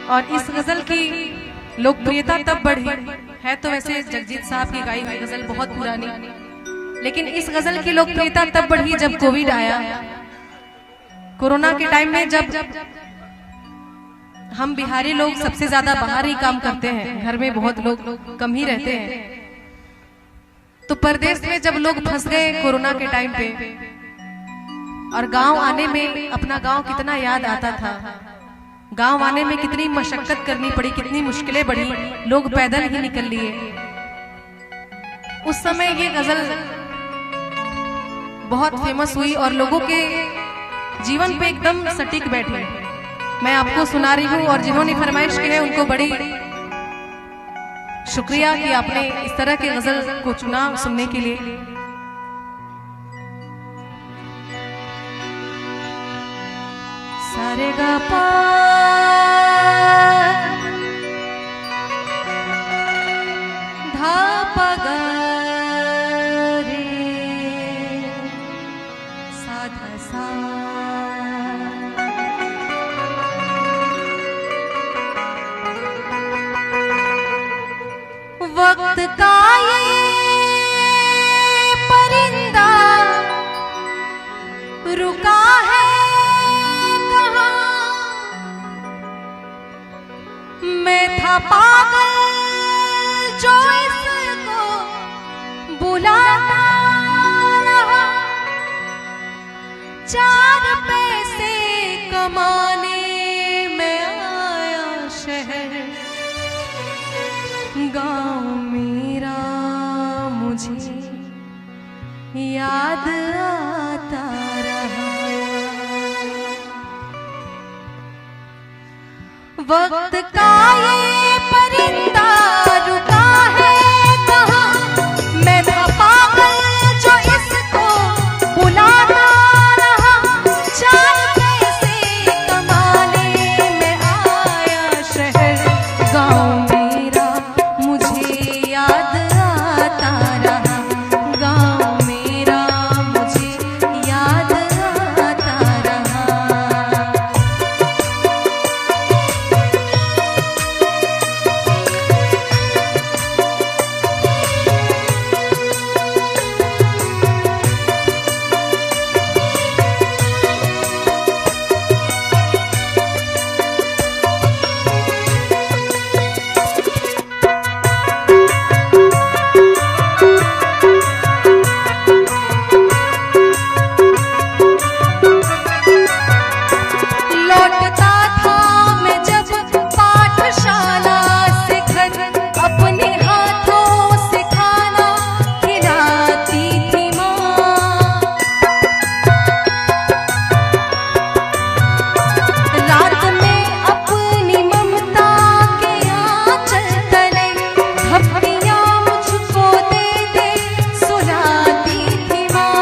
और इस गजल की लोकप्रियता तब बढ़ी है तो वैसे जगजीत साहब की गाई हुई गजल बहुत पुरानी, लेकिन इस गजल की लोकप्रियता तब बढ़ी जब कोविड आया। कोरोना के टाइम में जब हम बिहारी लोग सबसे ज्यादा बाहर ही काम करते हैं, घर में बहुत लोग कम ही रहते हैं, तो परदेश में जब लोग फंस गए कोरोना के टाइम पे और गांव आने में अपना गांव कितना याद आता था, गांव आने में कितनी मशक्कत करनी पड़ी, कितनी मुश्किलें बढ़ी, लोग पैदल ही निकल लिए। उस समय ये गजल बहुत फेमस हुई और लोगों के जीवन पे एकदम सटीक बैठी। मैं आपको सुना रही हूँ और जिन्होंने फरमाइश की है उनको बड़ी शुक्रिया कि आपने इस तरह के गजल को चुना सुनने के लिए। सारे गा पा धा पा गा रे सा धा सा। वक्त का ये परिंदा रुका है कहाँ, मैं था पागल जो इसको बुलाता रहा, चार पैसे कमाने में आया शहर, गाँव मेरा मुझे याद आता रहा। वक्त का ये परिंदा रुका है कहाँ, मैं था पागल जो इसको बुलाता रहा, चार पैसे कमाने में आया शहर, गाँव मेरा मुझे याद आता रहा, गाँव मेरा मुझे याद आता रहा। लौटता था मैं जब पाठशाला से घर, अपने हाथों से खाना खिलाती थी माँ। रात में अपनी ममता के आंचल तले थप्पियाँ मुझको दे दे सुलाती थी माँ।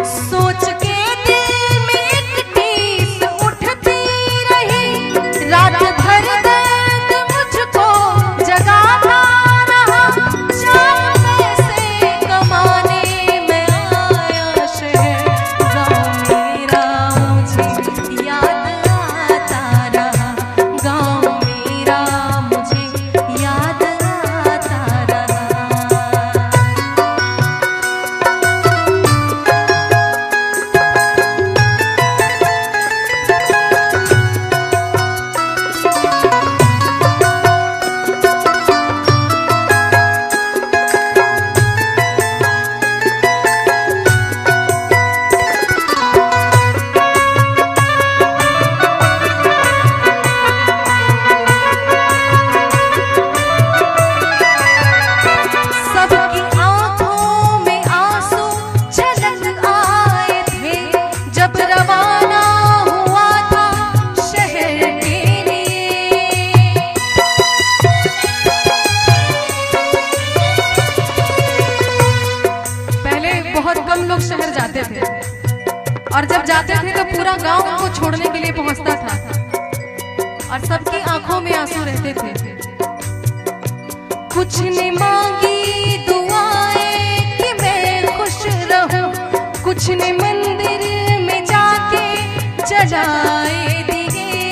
सोच के दिल में एक टीस उठती रही, रात भर दर्द मुझको जगाता रहा, चार पैसे कमाने में आया शहर, गाँव मेरा मुझे याद आता रहा, गाँव मेरा मुझे याद आता रहा। सबकी आंखों में आंसू छलक आए थे जब रवाना हुआ था शहर के लिए। पहले बहुत कम लोग शहर जाते थे और जब जाते थे तो पूरा गांव उनको छोड़ने के लिए पहुंचता था और सबकी आंखों में आंसू रहते थे। कुछ ने मांगी दुआएं कि मैं खुश रहूं, कुछ ने मंदिर में जाके जलाए दिए,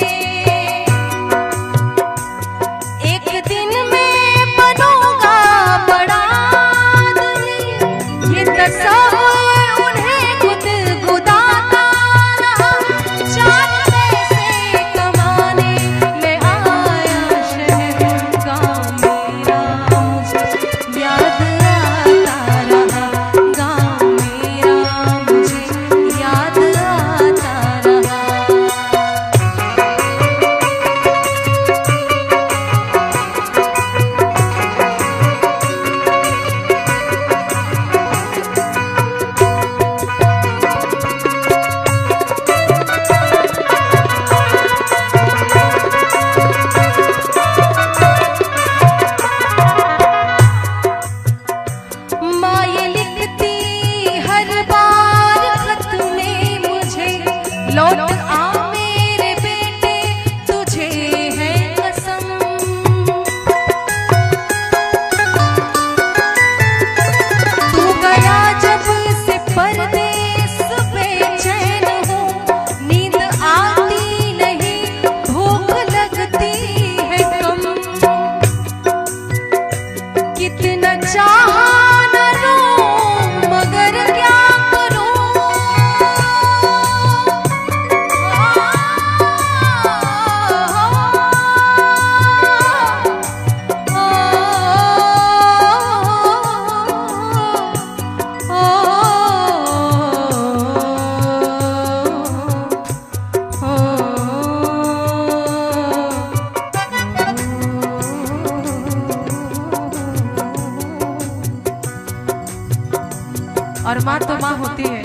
और माँ तो माँ होती है।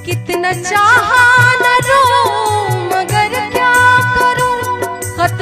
कितना चाहा न रो मगर क्या करूं, खत